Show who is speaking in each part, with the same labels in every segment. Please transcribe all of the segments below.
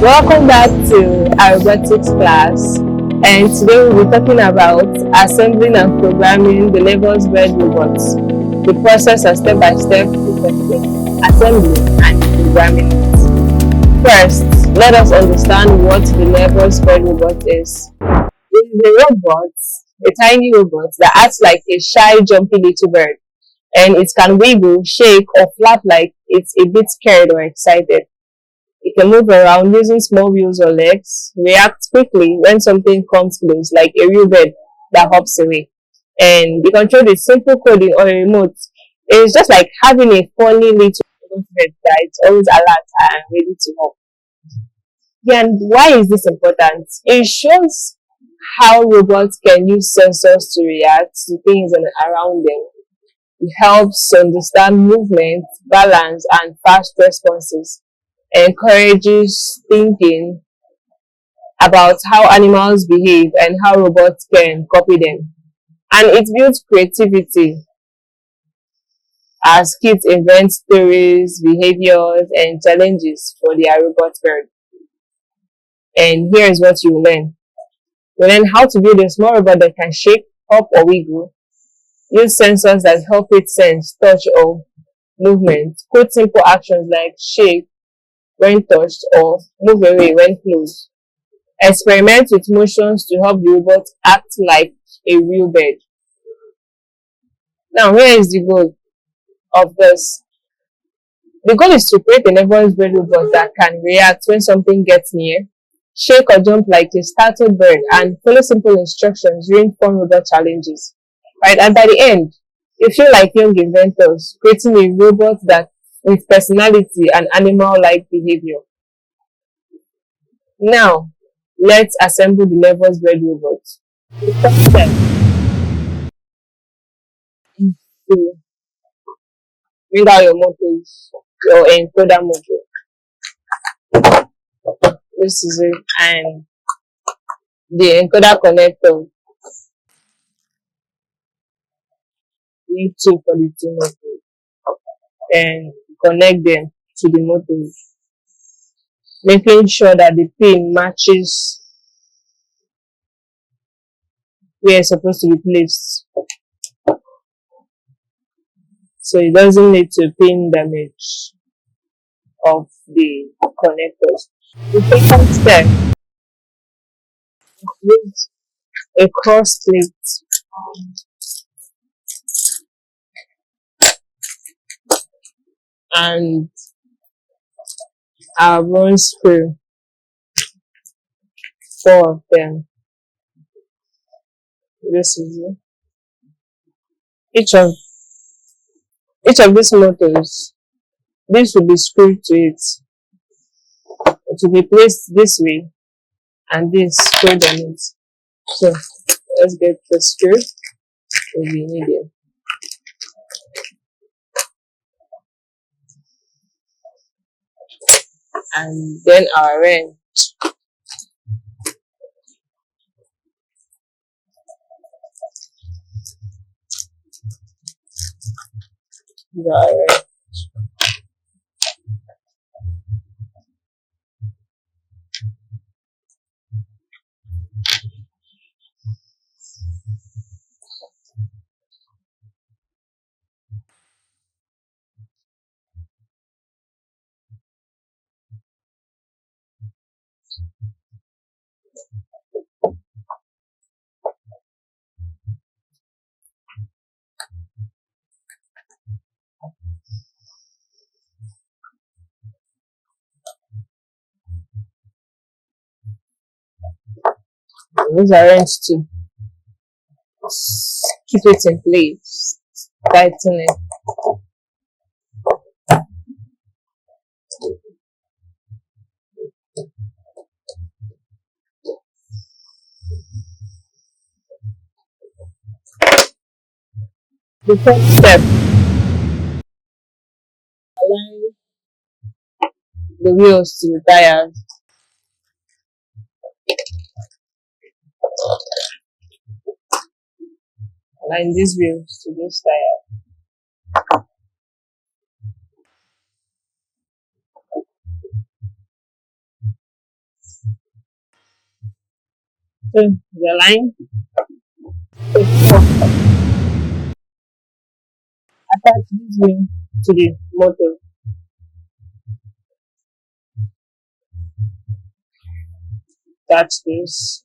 Speaker 1: Welcome back to our robotics class, and today we'll be talking about assembling and programming the levels bed robots, the process of step-by-step assembling and programming it. First, let us understand what the levels bed robot is. It is a robot, a tiny robot that acts like a shy, jumpy little bird, and it can wiggle, shake, or flap like it's a bit scared or excited. It can move around using small wheels or legs, react quickly when something comes close, like a real bird that hops away, and be controlled with simple coding or a remote. It's just like having a funny little bird that is always alert and ready to hop. Yeah, and why is this important? It shows how robots can use sensors to react to things around them. It helps understand movement, balance, and fast responses. Encourages thinking about how animals behave and how robots can copy them. And it builds creativity as kids invent stories, behaviors, and challenges for their robot bird. And here is what you learn. You learn how to build a small robot that can shake, hop, or wiggle. Use sensors that help it sense touch or movement. Code simple actions like shake when touched or move away when close. Experiment with motions to help the robot act like a real bird. Now, here is the goal of this. The goal is to create a nervous bird robot that can react when something gets near, shake or jump like a startled bird, and follow simple instructions during fun robot challenges. Right, and by the end, you feel like young inventors creating a robot that with personality and animal-like behavior. Now, let's assemble the nervous bird robot. The first step is to bring out your motors, your encoder module. This is it, and the encoder connector. Need two for the two motors, and connect them to the motors, making sure that the pin matches where it's supposed to be placed, so it doesn't lead to pin damage of the connectors. The second step is a cross plate and a bone screw, four of them. This is it. Each of these motors, this will be screwed to it. It will be placed this way and this screwed on it. So let's get the screw will be needed. And then our wrench. The wrench. Use a wrench to keep it in place, tighten it. The first step, align the wheels to the tires. Align these wheels to this tire. So the line is attach this ring to the motor. That's this.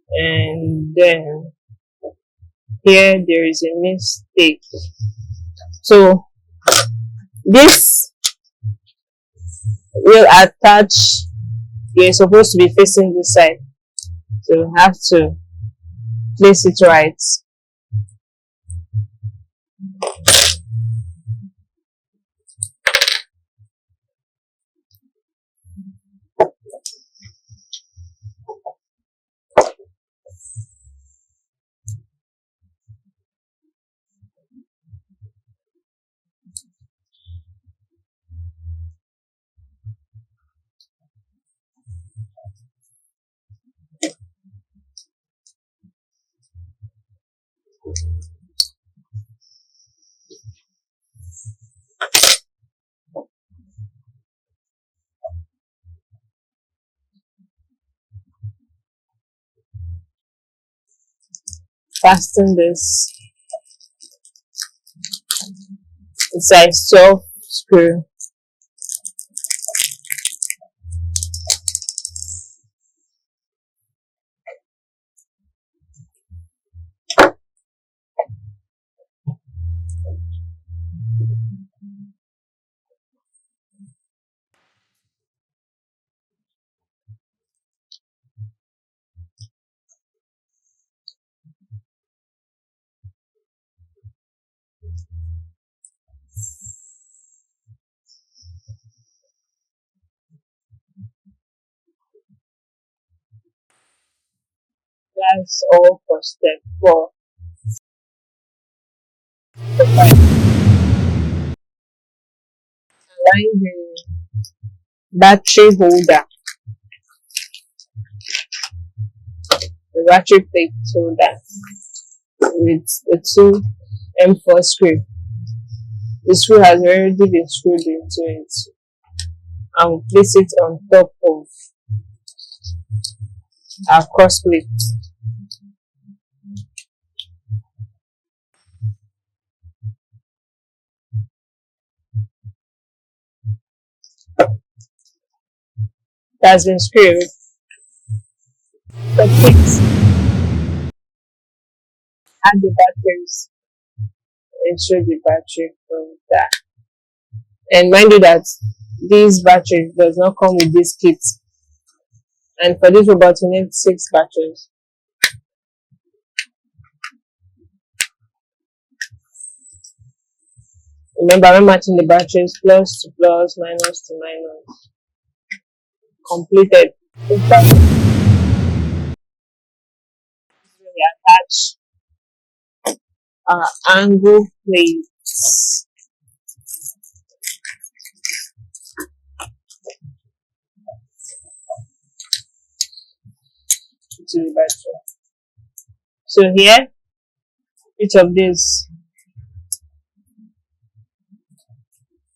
Speaker 1: And then here there is a mistake. So this will attach, you're supposed to be facing this side. So you have to place it right. Fasten this. It's a 12 screw. That's all for step 4. Align the battery holder, the battery plate holder with the two M4 screw. The screw has already been screwed into it. And we'll place it on top of our cross plate. That's been screwed. The plate, add the batteries, and show the battery from that. And mind you that this battery does not come with this kit. And for this robot, you need 6 batteries. Remember, when matching the batteries, plus to plus, minus to minus. Completed. We attach our angle plates to the battery. So here, each of this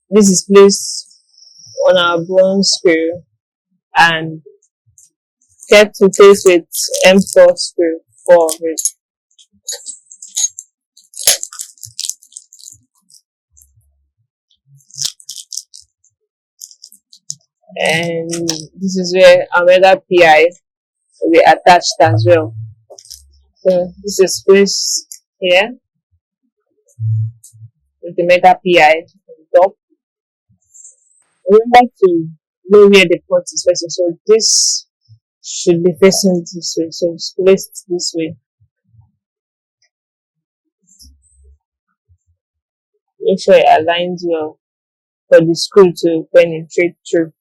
Speaker 1: is placed on our bronze screw and kept in place with M4 screw 4 of it. And this is where another PI will be attached as well. So this is placed here with the mega PI on top. Remember to know where the port is facing. So this should be facing this way. So it's placed this way. Make sure it aligns well for the screw to penetrate through.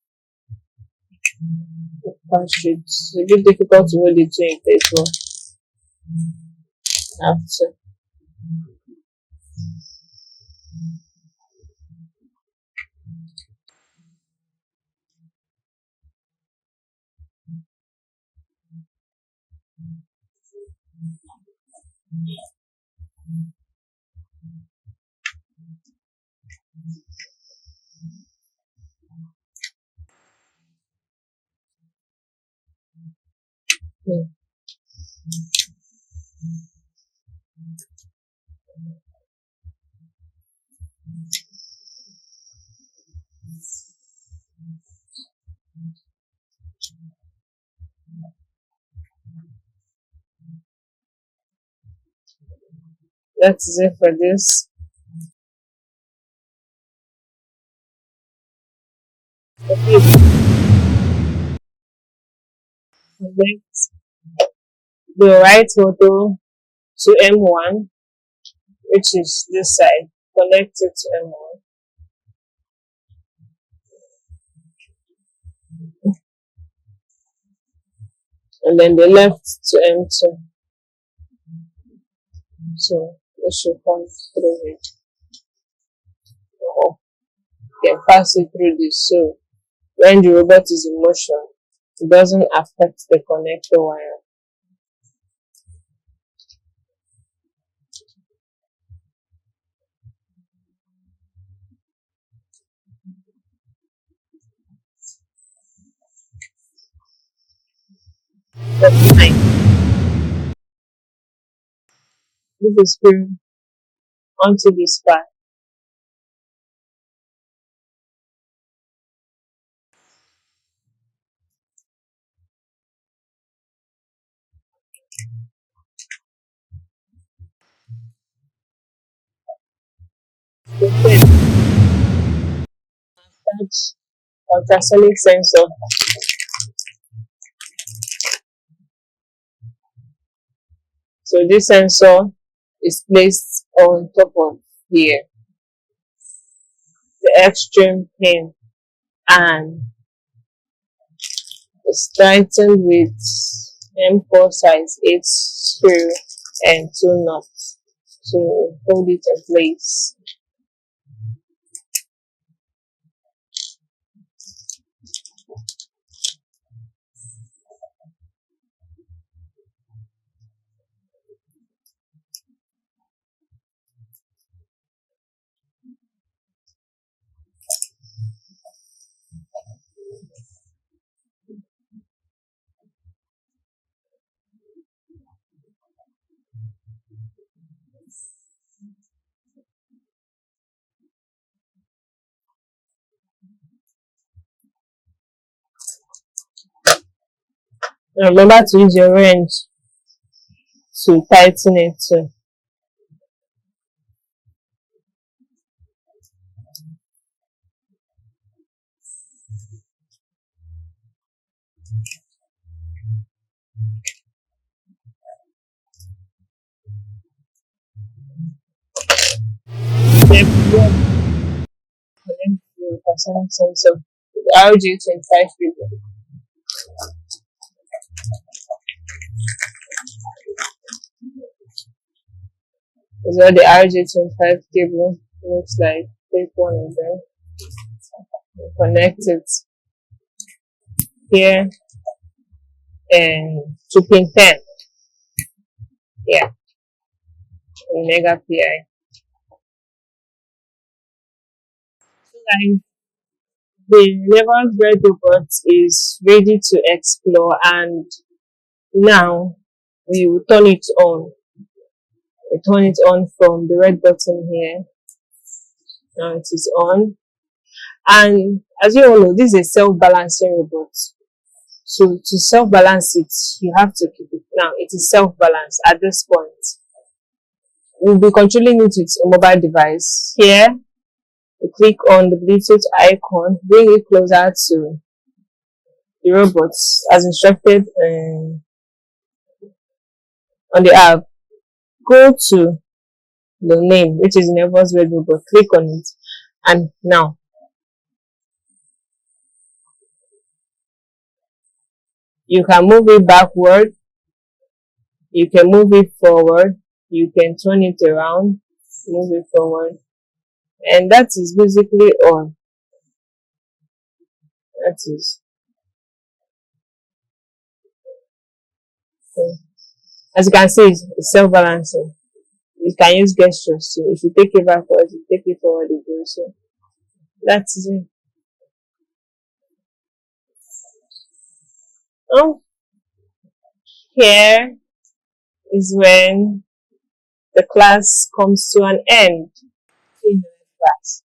Speaker 1: It's a bit difficult to hold it in place, so have to. That is it for this. Okay, connect the right motor to M1, which is this side. Connect it to M1. And then the left to M2. So this should come through it. Or you can pass it through this. So when the robot is in motion, it doesn't affect the connector wire. But fine, this is screwed onto this part. The touch ultrasonic sensor. So this sensor is placed on top of here, the extreme pin, and is tightened with M4 size 8 screw and 2 nuts to hold it in place. And remember to use your wrench to tighten it too. Step 1. Connect the ultrasonic sensor with RJ25 cable. Is what the RJ25 cable looks like. Take one of them, connect it here and to pin 10. Yeah, Omega PI. So guys, the level bread robot is ready to explore, and now we will turn it on. We turn it on from the red button here. Now it is on. And as you all know, this is a self-balancing robot. So to self-balance it, you have to keep it. Now it is self-balanced at this point. We'll be controlling it with a mobile device. Here, you click on the Bluetooth icon, bring it closer to the robot as instructed on the app. Go to the name, which is Never's Red Robot. Click on it, and now you can move it backward, you can move it forward, you can turn it around, move it forward, and that is basically all. That is so, as you can see, it's self-balancing. You can use gestures too. If you take it backwards, you take it forward, it goes. So that's it. Oh, here is when the class comes to an end. See you in the next class.